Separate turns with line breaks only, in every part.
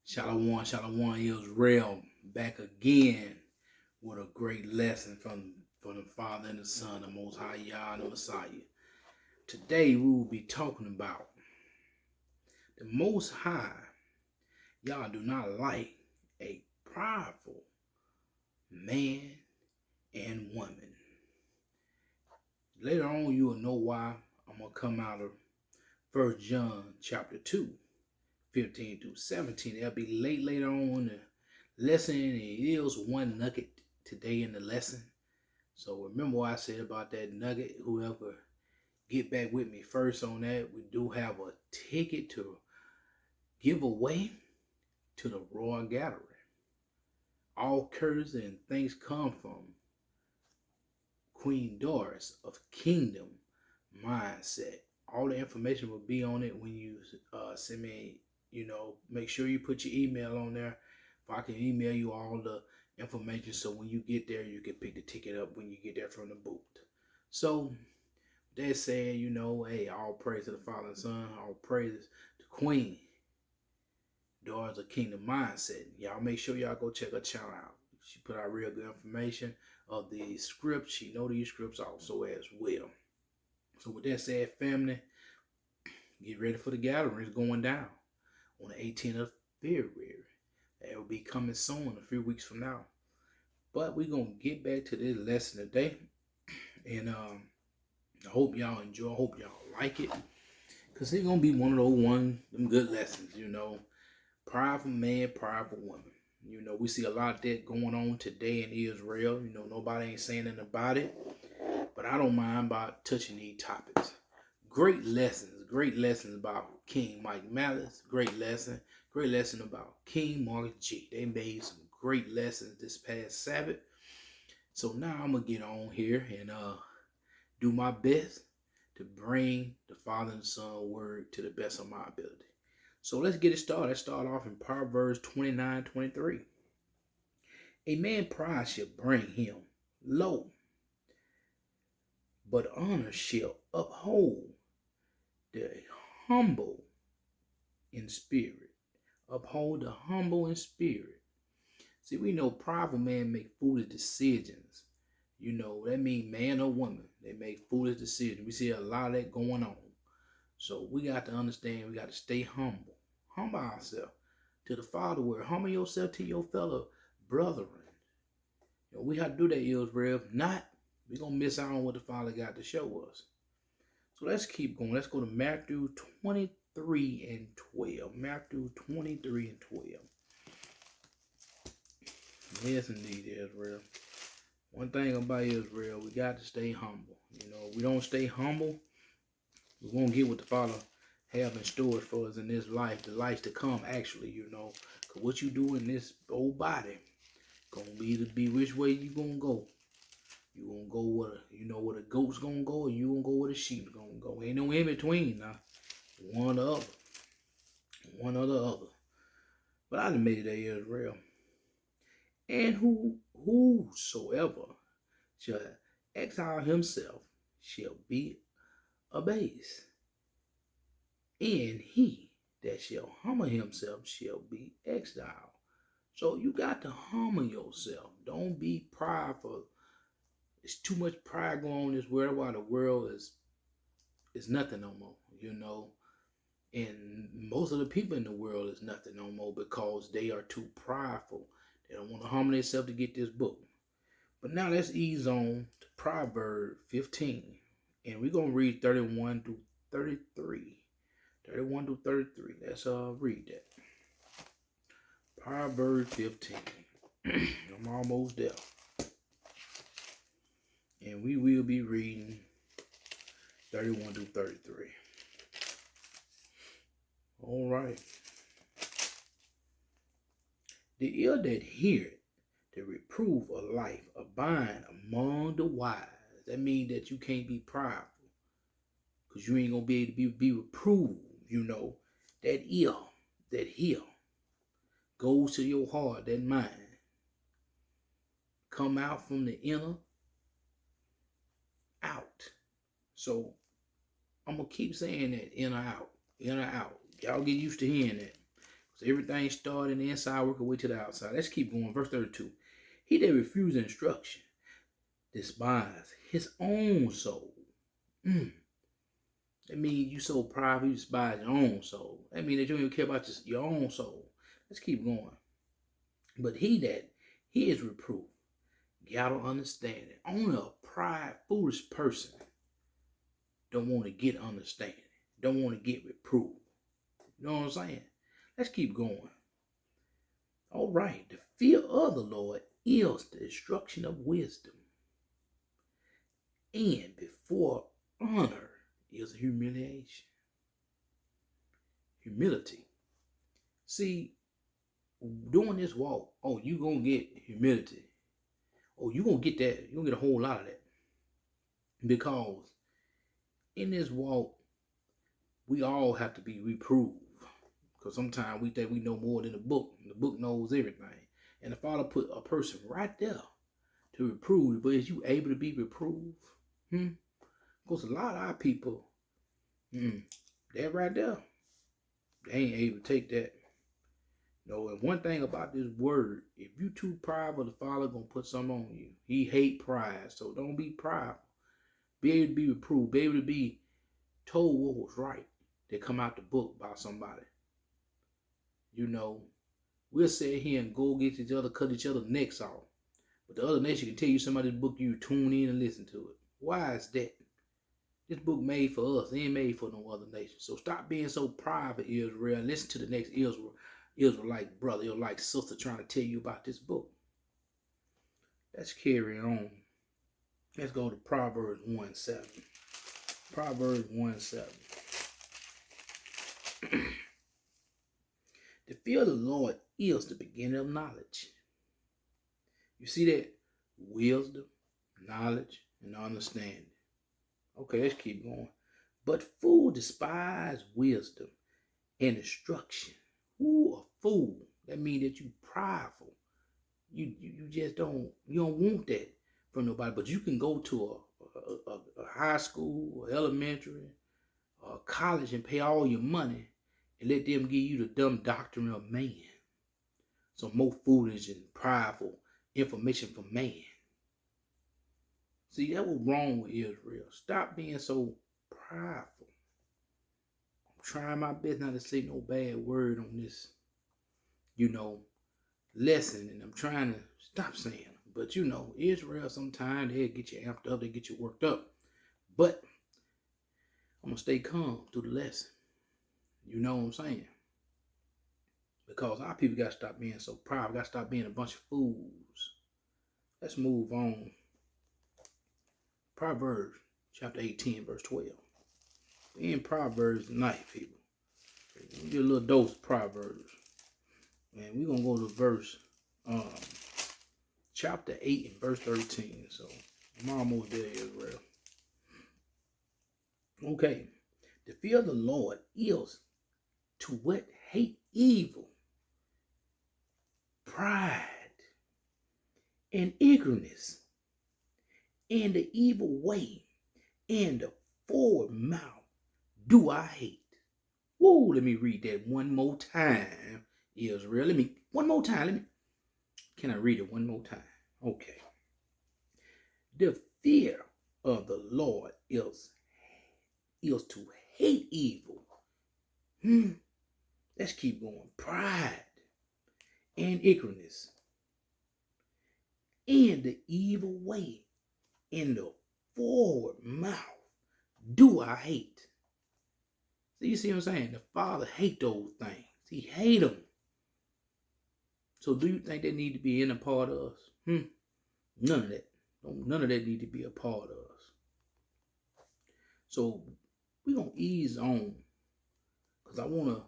Shalom, Shalom, Israel, back again with a great lesson from the Father and the Son, the Most High Yah and the Messiah. Today we will be talking about the Most High. Y'all do not like a prideful man and woman. Later on you will know why I'm going to come out of 1 John chapter 2. 15 through 17. That'll be later on in the lesson. And it is one nugget today in the lesson. So remember what I said about that nugget. Whoever get back with me first on that, we do have a ticket to give away to the Royal Gathering. All courtesy and things come from Queen Doris of Kingdom Mindset. All the information will be on it when you send me. Make sure you put your email on there. If I can email you all the information, so when you get there, you can pick the ticket up when you get there from the booth. So they're saying, hey, all praise to the Father and Son, all praises to Queen Doors of Kingdom Mindset. Y'all make sure y'all go check her channel out. She put out real good information of the scripts. She know these scripts also as well. So with that said, family, get ready for the gathering. It's going down on the 18th of February. It will be coming soon, a few weeks from now. But we're going to get back to this lesson today. And I hope y'all enjoy. I hope y'all like it. Because it's going to be one of them good lessons, Prideful man, prideful woman. We see a lot of that going on today in Israel. Nobody ain't saying anything about it. But I don't mind about touching these topics. Great lessons about King Mike Malice. Great lesson about King Mark G. They made some great lessons this past Sabbath. So now I'm going to get on here and do my best to bring the Father and Son word to the best of my ability. So let's get it started. Let's start off in Proverbs 29:23. A man's pride shall bring him low, but honor shall uphold the humble in spirit. Uphold the humble in spirit. See, we know prideful men make foolish decisions. That means man or woman. They make foolish decisions. We see a lot of that going on. So we got to understand, we got to stay humble. Humble ourselves to the Father word. Humble yourself to your fellow brethren. We have to do that, Israel. If not, we're going to miss out on what the Father got to show us. So let's keep going. Let's go to Matthew 23:12. Matthew 23:12. Yes, indeed, Israel. One thing about Israel, we got to stay humble. If we don't stay humble, we won't get what the Father have in store for us in this life, the life to come, actually, because what you do in this old body gonna be which way you gonna go. You gonna go where the goat's gonna go, or you gonna go where the sheep's gonna go. Ain't no in between now. One or the other. But I done made it there, Israel. And whosoever shall exile himself shall be abased, and he that shall humble himself shall be exiled. So you got to humble yourself. Don't be prideful. It's too much pride going on in this world, while the world is nothing no more, And most of the people in the world is nothing no more because they are too prideful. They don't want to humble themselves to get this book. But now let's ease on to Proverbs 15. And we're going to read 31 through 33. 31 through 33. Let's read that. Proverbs 15. I'm almost there. And we will be reading 31 through 33. All right. The ear that heareth the reproof of life abide among the wise. That means that you can't be prideful, because you ain't going to be able to be reproved. That ear that hear goes to your heart, that mind. Come out from the inner out. So I'm going to keep saying that, inner out. Y'all get used to hearing that. So everything started in the inside, work our way to the outside. Let's keep going. Verse 32. He that refuses instruction despise his own soul. That means you so prideful, you despise your own soul. That means that you don't even care about your own soul. Let's keep going. But he that hears reproof, gather understanding. Only a pride, foolish person don't want to get understanding. Don't want to get reproved. You know what I'm saying? Let's keep going. All right. The fear of the Lord is the instruction of wisdom. And before honor is humiliation. Humility. See, doing this walk, you gonna get humility. You gonna get that. You're gonna get a whole lot of that. Because in this walk, we all have to be reproved. Because sometimes we think we know more than the book. The book knows everything. And the Father put a person right there to reprove. But is you able to be reproved? Because a lot of our people, they're right there. They ain't able to take that. And one thing about this word, if you too prideful, the Father gonna put something on you. He hate pride, so don't be prideful. Be able to be reproved, be able to be told what was right. That come out the book by somebody. We'll sit here and go against each other, cut each other's necks off. But the other nation can tell you somebody's book, you tune in and listen to it. Why is that? This book made for us. It ain't made for no other nation. So stop being so private, Israel. Listen to the next Israelite brother, Israelite sister trying to tell you about this book. Let's carry on. Let's go to Proverbs 1:7. Proverbs 1:7. The fear of the Lord is the beginning of knowledge. You see that? Wisdom, knowledge, and understanding. Okay, let's keep going. But fools despise wisdom and instruction. Ooh, a fool. That means that you prideful. You just don't want that from nobody. But you can go to a high school, or elementary, or college and pay all your money and let them give you the dumb doctrine of man. So more foolish and prideful information from man. See, that was wrong with Israel. Stop being so prideful. I'm trying my best not to say no bad word on this, lesson. And I'm trying to stop saying them. But Israel, sometimes they'll get you amped up, they get you worked up. But I'm going to stay calm through the lesson. You know what I'm saying? Because our people got to stop being so proud. We got to stop being a bunch of fools. Let's move on. Proverbs chapter 18, verse 12. In Proverbs tonight, people. We get a little dose of Proverbs. And we're going to go to verse, chapter 8 and verse 13. So I'm almost there, Israel. Okay. The fear of the Lord is to what? Hate evil, pride, and ignorance, and the evil way, and the forward mouth do I hate. Whoa, let me read that one more time, Israel. One more time. Can I read it one more time? Okay. The fear of the Lord is to hate evil. Let's keep going. Pride and ignorance, and the evil way, in the forward mouth do I hate. So you see what I'm saying? The Father hate those things. He hate them. So do you think they need to be in a part of us? None of that. None of that need to be a part of us. So we're going to ease on, because I want to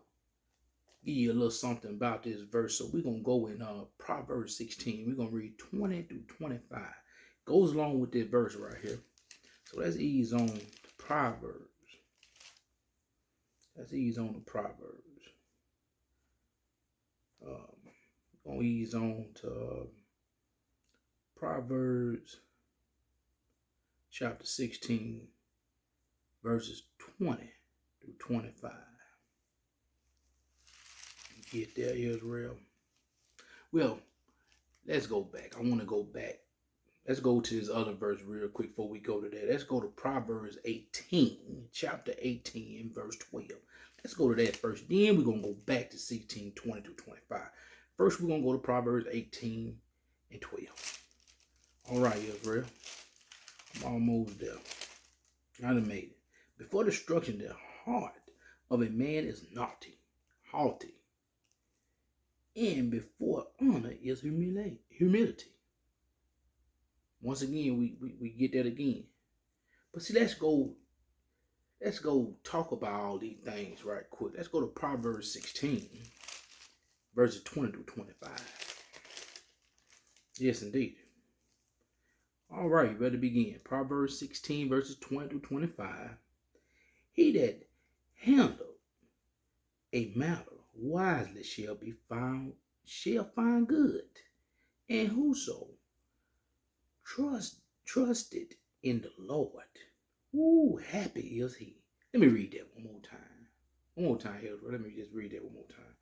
give you a little something about this verse. So we're going to go in Proverbs 16. We're going to read 20 through 25. Goes along with this verse right here. So let's ease on to Proverbs. Let's ease on to Proverbs. Going to ease on to Proverbs chapter 16, verses 20 through 25. get there, Israel. Well, let's go back. I want to go back. Let's go to this other verse real quick before we go to that. Let's go to Proverbs 18, chapter 18, verse 12. Let's go to that first. Then we're going to go back to 16, 20 to 25. First, we're going to go to Proverbs 18 and 12. All right, Israel. I'm almost there. I done made it. Before destruction, the heart of a man is naughty, haughty. And before honor is humility. Once again, we get that again. But see, let's go talk about all these things right quick. Let's go to Proverbs 16, verses 20 to 25. Yes, indeed. All right, ready to begin. Proverbs 16, verses 20 to 25. He that handleth a matter wisely shall find good, and whoso trusted in the Lord, happy is he. Let me read that one more time. One more time, Ezra. Let me just read that one more time.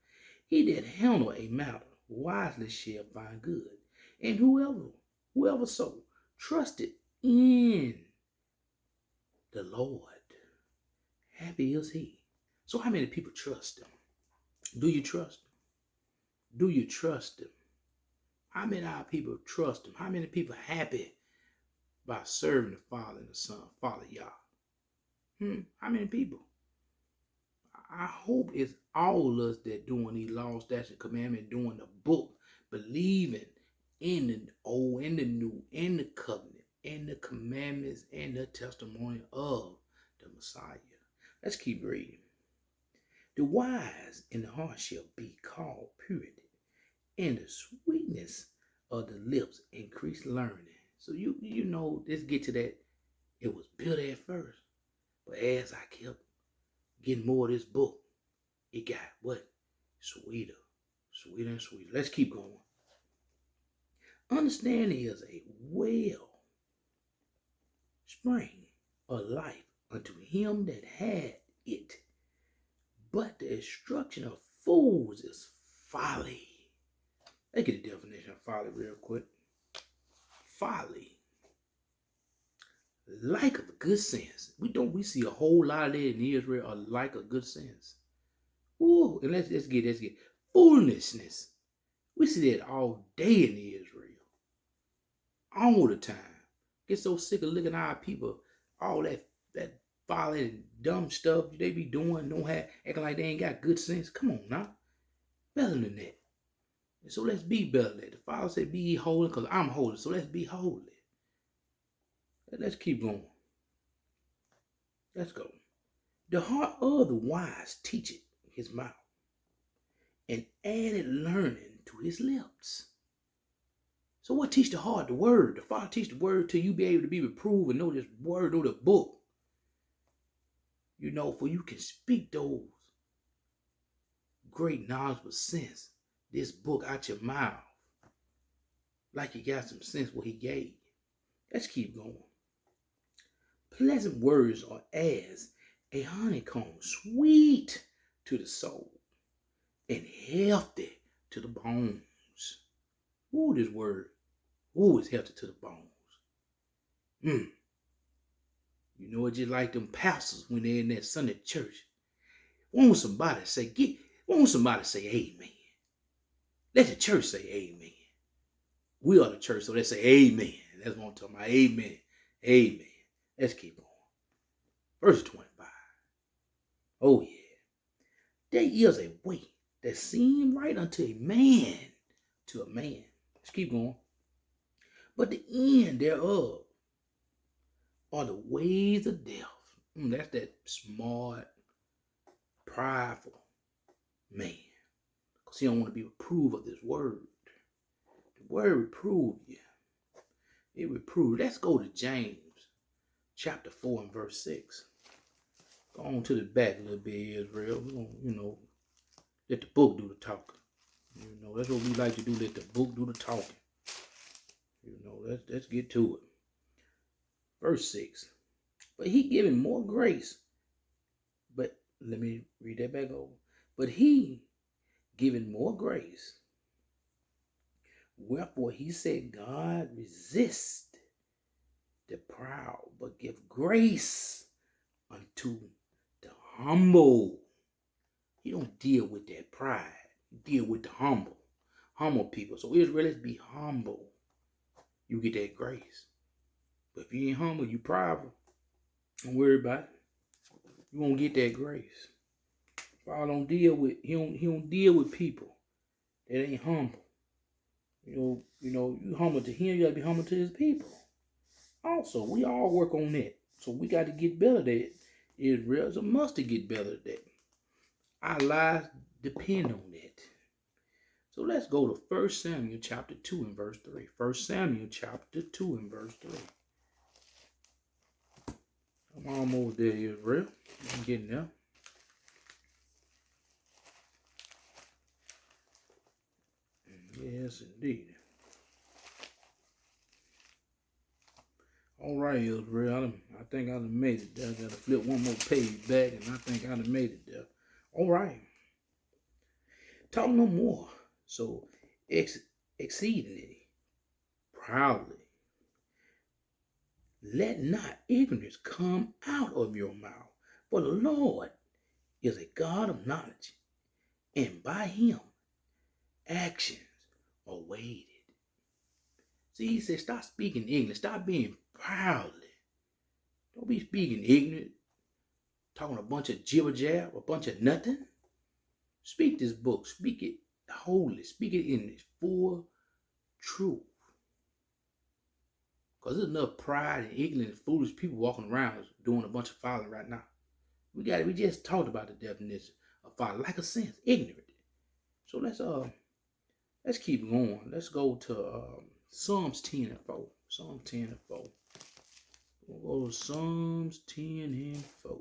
He that handle a matter wisely shall find good, and whoever so trusted in the Lord, happy is he. So how many people trust him? Do you trust him? Do you trust him? How many of our people trust him? How many people happy by serving the Father and the Son, Father Yah? How many people? I hope it's all of us that doing these laws, statutes, and commandments, doing the book, believing in the old and the new, in the covenant, in the commandments, and the testimony of the Messiah. Let's keep reading. The wise in the heart shall be called purity, and the sweetness of the lips increase learning. So you know, let's get to that. It was bitter at first, but as I kept getting more of this book, it got what? Sweeter, sweeter and sweeter. Let's keep going. Understanding is a well spring of life unto him that had it, but the instruction of fools is folly. Let's get a definition of folly real quick. Folly. Lack of good sense. We see a whole lot of that in Israel, a lack of good sense. Ooh, and let's get foolishness. We see that all day in Israel. All the time. Get so sick of looking at our people, all that folly and dumb stuff they be doing, acting like they ain't got good sense. Come on now. Better than that. And so let's be better than that. The Father said, be ye holy, because I'm holy. So let's be holy. Let's keep going. Let's go. The heart of the wise teacheth his mouth, and added learning to his lips. So what teach the heart? The word. The Father teach the word till you be able to be reproved and know this word, know the book. You know, for you can speak those great knowledge with sense. This book out your mouth. Like you got some sense what he gave you. Let's keep going. Pleasant words are as a honeycomb, sweet to the soul and healthy to the bones. Ooh, this word. Ooh, it's healthy to the bones. You know, it's just like them pastors when they're in that Sunday church. Won't somebody say amen? Let the church say amen. We are the church, so let's say amen. That's what I'm talking about. Amen. Amen. Let's keep on. Verse 25. Oh, yeah. There is a way that seems right unto a man. Let's keep going. But the end thereof are the ways of death. That's that smart, prideful man. Because he don't want to be reproved of this word. The word reprove you. It reprove. Let's go to James chapter 4 and verse 6. Go on to the back a little bit, Israel. We're going to, let the book do the talking. That's what we like to do. Let the book do the talking. Let's get to it. Verse 6. But he giving more grace. But let me read that back over. But he giving more grace. Wherefore he said, God resist the proud, but give grace unto the humble. He don't deal with that pride. He deal with the humble people. So Israel, let's be humble. You get that grace. But if you ain't humble, you prideful. Don't worry about it. You won't get that grace. God don't deal with he don't deal with people that ain't humble. You humble to him, you gotta be humble to his people. Also, we all work on that. So we got to get better at it. Israel is a must to get better at that. Our lives depend on that. So let's go to 1 Samuel chapter 2 and verse 3. 1 Samuel chapter 2 and verse 3. I'm almost there, Israel. I'm getting there. Yes, indeed. All right, Israel. I think I done made it there. I got to flip one more page back, and I think I done made it there. All right. Talk no more. So, exceedingly, proudly, let not ignorance come out of your mouth. For the Lord is a God of knowledge, and by him actions are weighed. See, he said, stop speaking ignorant. Stop being proudly. Don't be speaking ignorant, talking a bunch of jibber jab, a bunch of nothing. Speak this book. Speak it wholly. Speak it in its full truth. Because there's enough pride and ignorant and foolish people walking around doing a bunch of folly right now. We just talked about the definition of folly. Lack of sense, ignorant. So let's keep going. Let's go to Psalms 10 and 4. Psalms 10 and 4. We'll go to Psalms 10 and 4.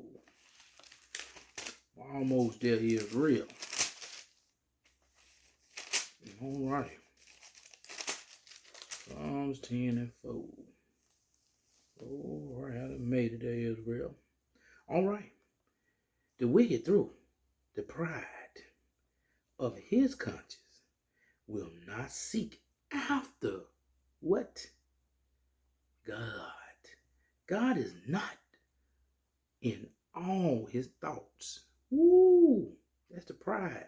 Almost there is real. All right. Psalms 10 and 4. All right, I done made it there, Israel. All right. The wicked through the pride of his conscience will not seek after what? God. God is not in all his thoughts. Woo! That's the pride.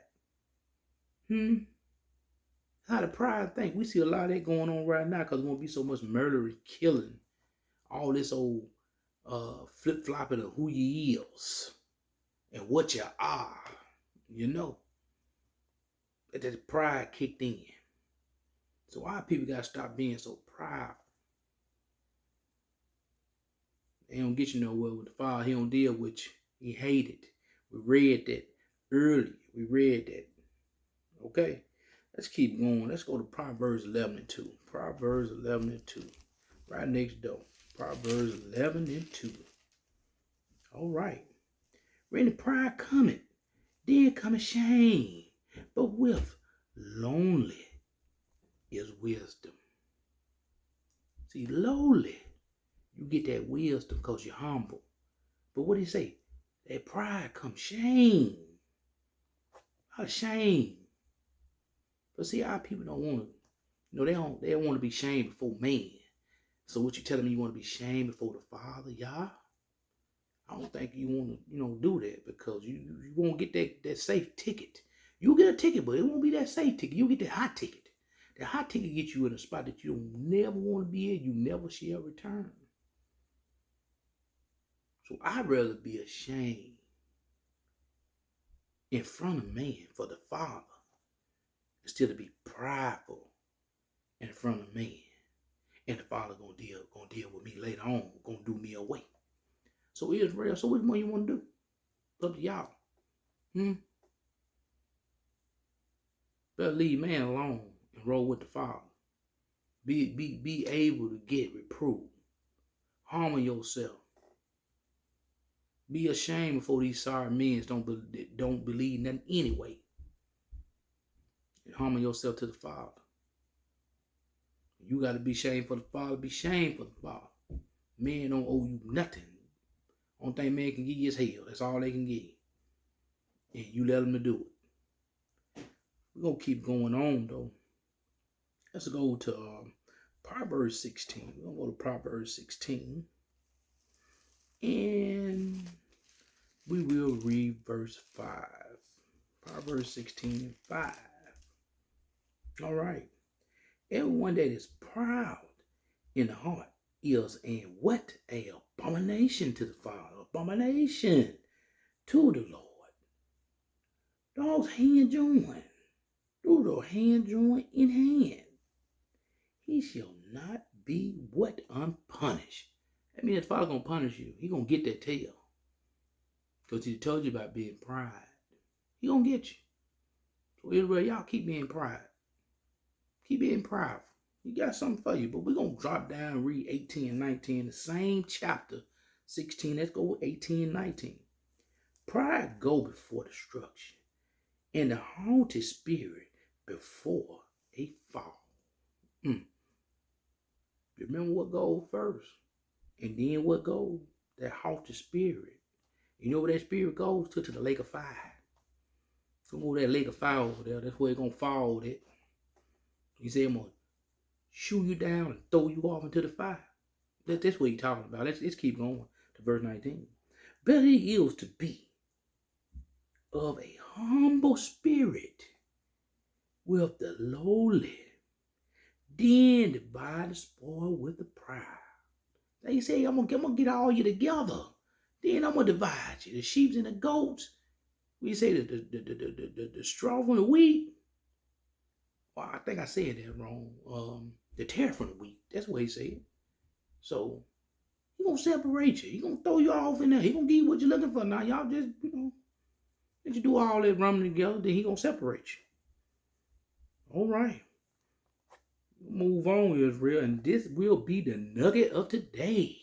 How the pride think. We see a lot of that going on right now because there won't be so much murder and killing. All this old flip-flopping of who you is and what you are. You know. That pride kicked in. So our people got to stop being so proud. They don't get you nowhere with the Father. He don't deal with you. He hated. We read that earlier. We read that. Okay? Let's keep going. Let's go to Proverbs 11 and 2. Proverbs 11 and 2. Right next door. Proverbs 11 and 2. All right. When the pride cometh, then cometh shame. But with lonely is wisdom. See, lowly, you get that wisdom because you're humble. But what do you say? That pride comes shame. Out of shame. But see, our people don't want to, they don't want to be shamed before man. So what you telling me, you want to be shamed before the Father, Yah? I don't think you want to, do that because you won't get that safe ticket. You get a ticket, but it won't be that safe ticket. You get that hot ticket. That hot ticket gets you in a spot that you don't never want to be in. You never shall return. So I'd rather be ashamed in front of man for the Father instead of be prideful in front of man. And the Father gonna deal with me later on, gonna do me away. So Israel, so which one you want to do? It's up to y'all. Better leave man alone and roll with the Father. Be able to get reproved. Humble yourself. Be ashamed before these sorry men don't believe nothing anyway. And humble yourself to the Father. You got to be ashamed for the Father. Be ashamed for the Father. Men don't owe you nothing. Only thing man can give you is hell. That's all they can give you. And you let them to do it. We're going to keep going on, though. Let's go to Proverbs 16. We're going to go to Proverbs 16. And we will read verse 5. Proverbs 16:5. All right. Everyone that is proud in the heart is and what? A abomination to the Father. Abomination to the Lord. Those hand join. Do the hand join in hand. He shall not be what? Unpunished. That means the Father gonna punish you. He gonna get that tail. Because he told you about being pride. He gonna get you. So Israel, y'all keep being pride. Keep being prideful. He got something for you. But we're gonna drop down and read 18 and 19. The same chapter. 16. Let's go with 18 and 19. Pride go before destruction, and the haughty spirit before a fall. Remember what goes first, and then what goes? That haughty spirit. You know where that spirit goes to the lake of fire. So move that lake of fire over there. That's where it's gonna fall at. He said, I'm gonna shoot you down and throw you off into the fire. That's what he's talking about. Let's keep going to verse 19. Better it is to be of a humble spirit with the lowly than to buy the spoil with the proud. They say, I'm gonna get all you together. Then I'm gonna divide you. The sheep and the goats. We say the straw from the wheat. Well, I think I said that wrong. The tare from the wheat. That's what he said. So he gonna separate you. He gonna throw you off in there. He gonna give you what you're looking for. Now y'all just, let you do all that running together. Then he gonna separate you. All right. Move on, Israel, and this will be the nugget of today.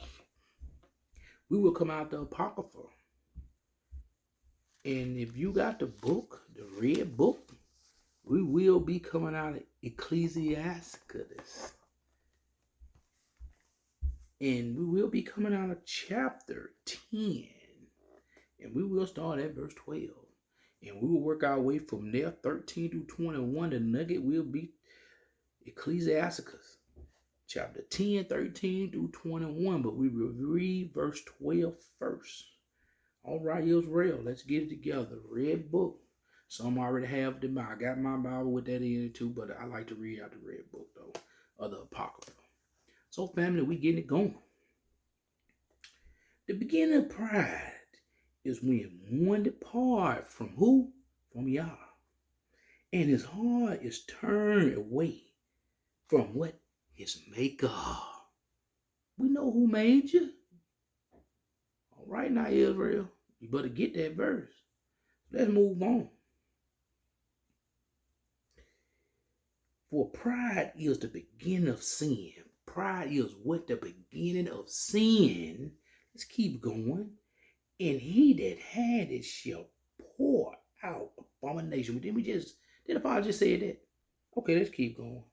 We will come out the Apocrypha. And if you got the book, the red book, we will be coming out of Ecclesiasticus. And we will be coming out of chapter 10. And we will start at verse 12. And we will work our way from there, 13 to 21. The nugget will be Ecclesiasticus, chapter 10, 13 through 21. But we will read verse 12 first. All right, Israel, let's get it together. Red book. Some already have them. I got my Bible with that in it too, but I like to read out the red book, though, of the Apocrypha. So, family, we getting it going. The beginning of pride is when one depart from who? From Yah. And his heart is turned away from what? His maker. We know who made you. All right now, Israel, you better get that verse. Let's move on. For pride is the beginning of sin. Pride is what? The beginning of sin. Let's keep going. And he that had it shall pour out abomination. Did the Father just say that? Okay, let's keep going.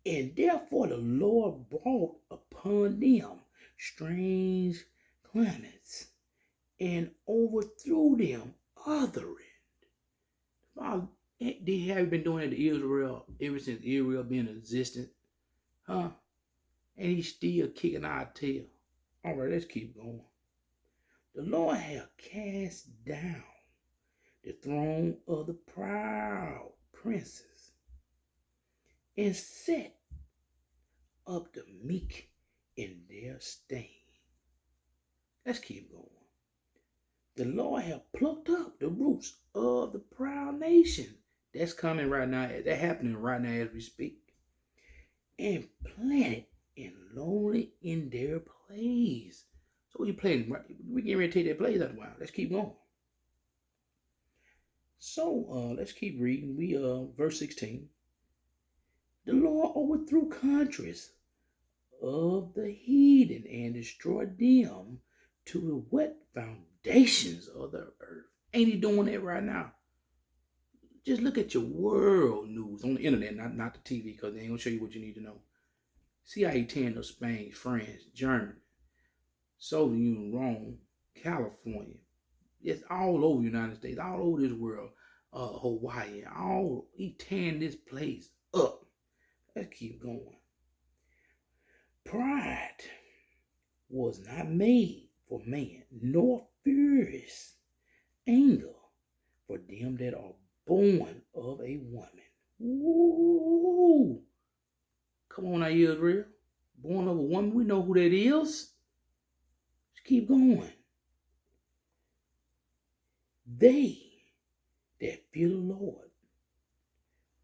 And therefore the Lord brought upon them strange climates and overthrew them othering. Father, they have been doing it to Israel ever since Israel been in existence. And he's still kicking our tail. All right, let's keep going. The Lord hath cast down the throne of the proud princes and set up the meek in their stain. Let's keep going. The Lord hath plucked up the roots of the proud nation. That's coming right now. That's happening right now as we speak. And planted in lonely in their place. So we planting. We getting ready to take that place out of the wild. Let's keep going. So let's keep reading. We verse 16. The Lord overthrew countries of the heathen and destroyed them to the what? Foundations of the earth. Ain't he doing that right now? Just look at your world news on the internet, not the TV, because they ain't gonna show you what you need to know. See how he tearing up Spain, France, Germany, Soviet Union, Rome, California. It's all over the United States, all over this world. Hawaii. All he tearing this place up. Let's keep going. Pride was not made for man, nor furious anger for them that are born of a woman. Woo! Come on now, Israel. Born of a woman, we know who that is. Let's keep going. They that fear the Lord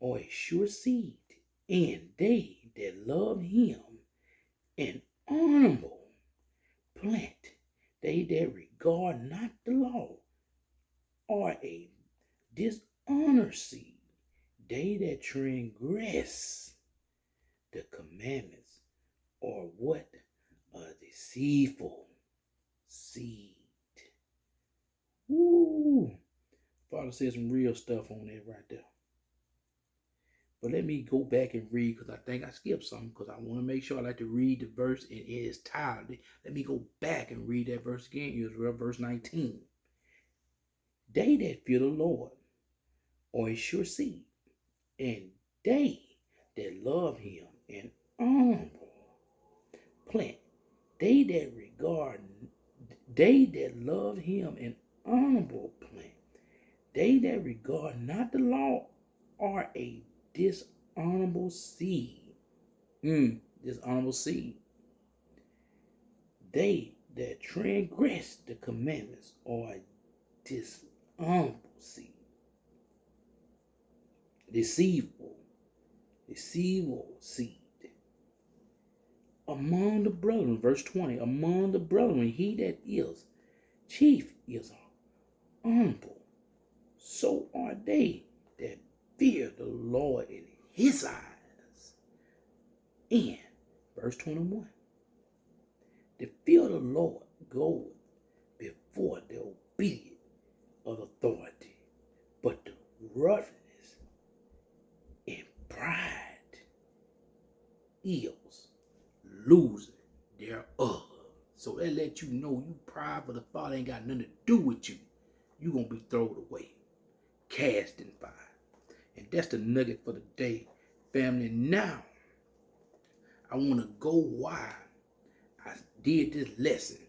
are a sure seed, and they that love him an honorable plant. They that regard not the law are a dishonored seed. They that transgress the commandments are what? A deceitful seed. Woo! Father said some real stuff on that right there. But let me go back and read, because I think I skipped something, because I want to make sure I like to read the verse in its entirety. Let me go back and read that verse again, Israel, verse 19. They that fear the Lord are a sure seed, and they that love him an honorable plant. They that love him an honorable plant. They that regard not the law are a dishonorable seed. Dishonorable seed. They that transgress the commandments are a dishonorable seed. Deceitful seed. Among the brethren, verse 20, among the brethren, he that is chief is honorable. So are they that fear the Lord in his eyes. And verse 21, the fear of the Lord goeth before the obedience of authority, but the roughness and pride is losing thereof. So that let you know you pride for the Father ain't got nothing to do with you. You gonna be thrown away, cast in fire. And that's the nugget for the day, family. Now, I want to go why I did this lesson.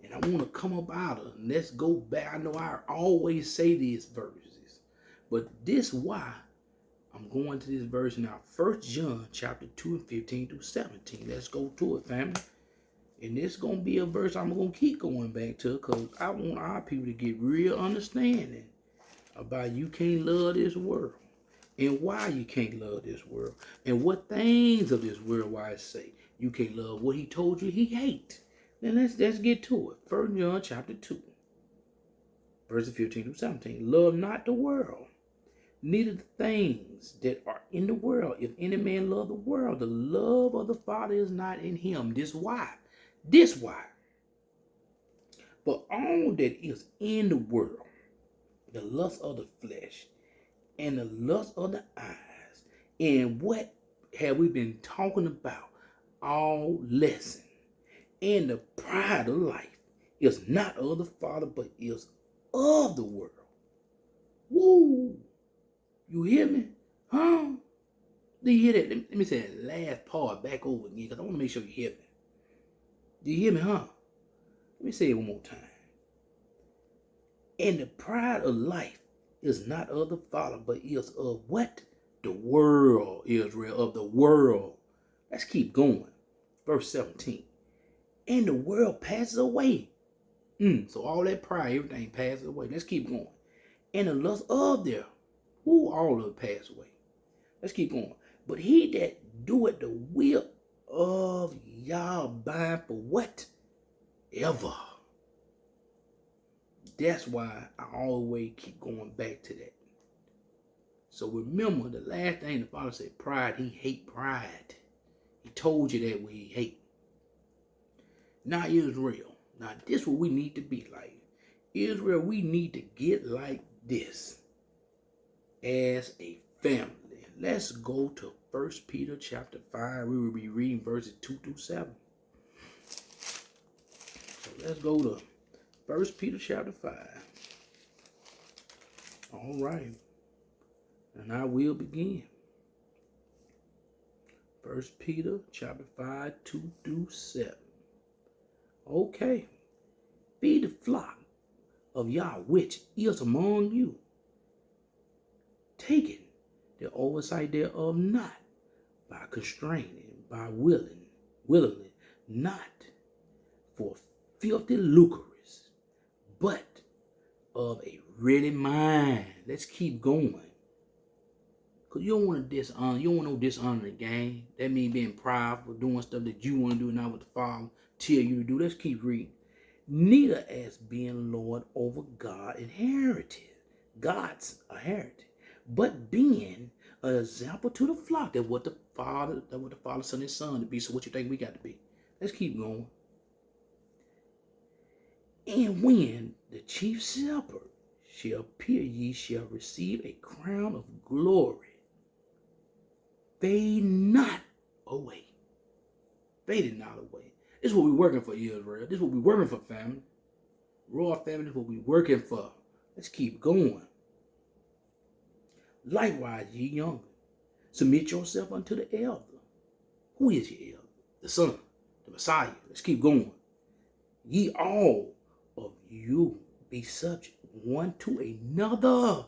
And I want to come up out of it. Let's go back. I know I always say these verses, but this why I'm going to this verse now. 1 John chapter 2 and 15 through 17. Let's go to it, family. And this is going to be a verse I'm going to keep going back to, because I want our people to get real understanding about you can't love this world, and why you can't love this world, and what things of this world why I say you can't love what he told you he hate. Then let's get to it. 1 John chapter 2, verses 15 through 17. Love not the world, neither the things that are in the world. If any man love the world, the love of the Father is not in him. This why. But all that is in the world, the lust of the flesh, and the lust of the eyes, and what have we been talking about all lesson, and the pride of life is not of the Father, but is of the world. Woo! You hear me? Huh? Do you hear that? Let me say that last part back over again, because I want to make sure you hear me. Do you hear me, huh? Let me say it one more time. And the pride of life is not of the Father, but is of what? The world, Israel, of the world. Let's keep going. Verse 17. And the world passes away. So all that pride, everything passes away. Let's keep going. And the lust of there. All of it pass away. Let's keep going. But he that doeth the will of Yahweh abide for what? Ever. That's why I always keep going back to that. So remember, the last thing the Father said, pride, he hate pride. He told you that we hate. Now Israel, now this is what we need to be like. Israel, we need to get like this as a family. Let's go to 1 Peter chapter 5. We will be reading verses 2 through 7. So let's go to 1 Peter chapter 5. All right. And I will begin. 1 Peter chapter 5, 2 through 7. Okay. Feed the flock of Yah which is among you, taking the oversight thereof not by constraining, by willingly, not for filthy lucres, but of a ready mind. Let's keep going. Because you don't want to dishonor. You don't want no dishonor in the game. That means being prideful, doing stuff that you want to do, not what the Father tell you to do. Let's keep reading. Neither as being Lord over God's inherited, but being an example to the flock. That what the Father, Son, and Son to be. So what you think we got to be? Let's keep going. And when the chief shepherd shall appear, ye shall receive a crown of glory. Fade not away. Fade it not away. This is what we're working for, Israel. This is what we're working for, family. Royal family, this is what we're working for. Let's keep going. Likewise, ye younger, submit yourself unto the elder. Who is your elder? The Son, the Messiah. Let's keep going. Ye all of you be subject one to another.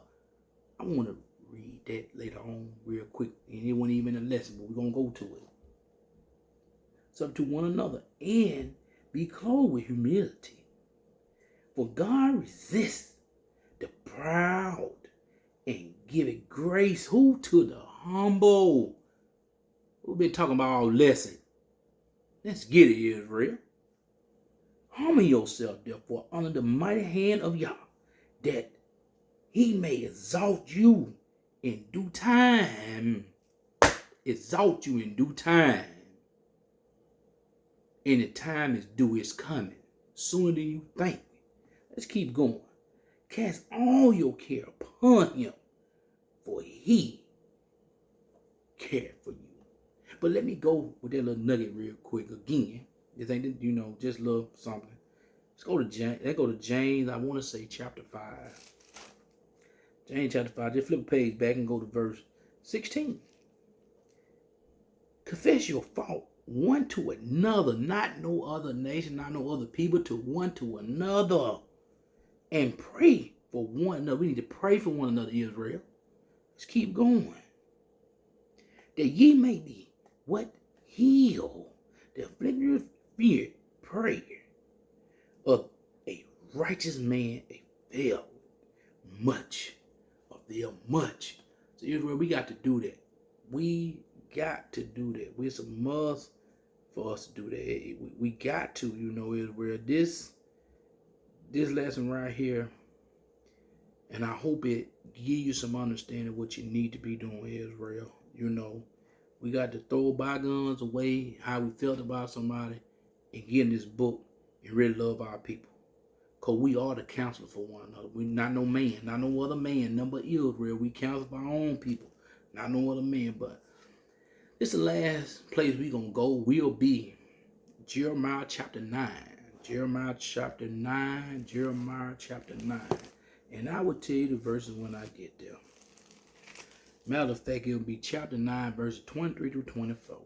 I want to read that later on real quick. And it wasn't even a lesson, but we're going to go to it. Subject to one another and be clothed with humility. For God resists the proud and giveth grace who to the humble. We've been talking about our lesson. Let's get it, Israel. Humble yourself, therefore, under the mighty hand of Yah, that he may exalt you in due time. Exalt you in due time. And the time is due, it's coming. Sooner than you think. Let's keep going. Cast all your care upon him, for he cared for you. But let me go with that little nugget real quick again. This ain't, just a little something. Let's go to James. Let's go to James. I want to say chapter 5. James chapter 5. Just flip a page back and go to verse 16. Confess your fault one to another, not no other nation, not no other people, to one to another. And pray for one another. We need to pray for one another, Israel. Let's keep going. That ye may be what? Heal the afflicted spirit prayer of a righteous man avail much. Much. So Israel, we got to do that. We got to do that. It's a must for us to do that. We got to, Israel. This lesson right here, and I hope it give you some understanding of what you need to be doing, Israel. We got to throw bygones away, how we felt about somebody, and get in this book and really love our people. Because we are the counselor for one another. We not no man, not no other man, none but Israel. We counsel for our own people, not no other man. But this is the last place we going to go will be Jeremiah chapter 9. Jeremiah chapter 9. And I will tell you the verses when I get there. Matter of fact, it'll be chapter 9, verses 23 through 24.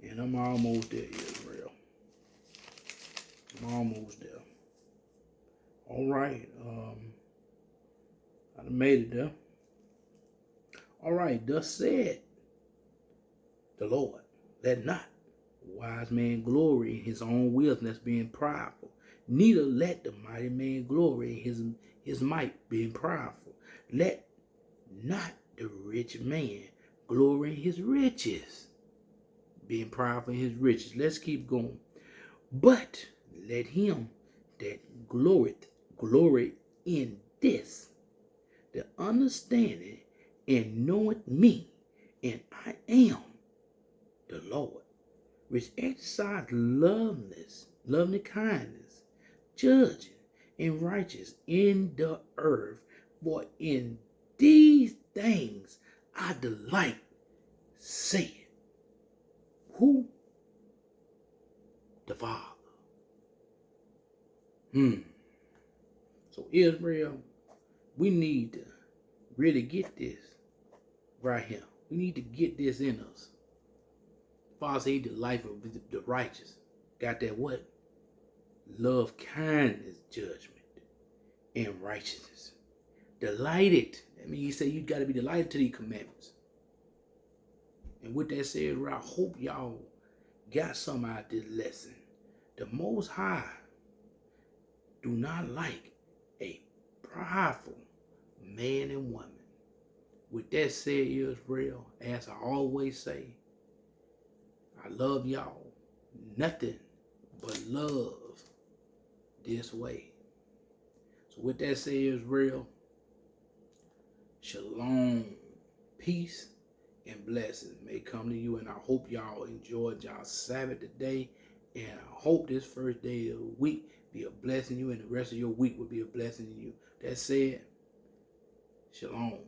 And I'm almost there, Israel. I'm almost there. All right. I done made it there. All right. Thus said the Lord, let not the wise man glory in his own wisdom, that's being prideful. Neither let the mighty man glory in his might, being prideful. Let not the rich man glory in his riches, being prideful in his riches. Let's keep going. But let him that glory in this, the understanding and knowing me, and I am the Lord, which exercise lovely kindness, judging and righteous in the earth. For in these things I delight, saith who? The Father. So Israel, we need to really get this. right here. We need to get this in us. Father said, the life of the righteous. Got that what? Love, kindness, judgment, and righteousness. Delighted. I mean, he said you got to be delighted to these commandments. And with that said, I hope y'all got something out of this lesson. The Most High do not like a prideful man and woman. With that said, Israel, as I always say, I love y'all. Nothing but love this way. So with that said, Israel, shalom, peace, and blessings may come to you. And I hope y'all enjoyed y'all Sabbath today. And I hope this first day of the week be a blessing to you, and the rest of your week will be a blessing to you. That said, shalom.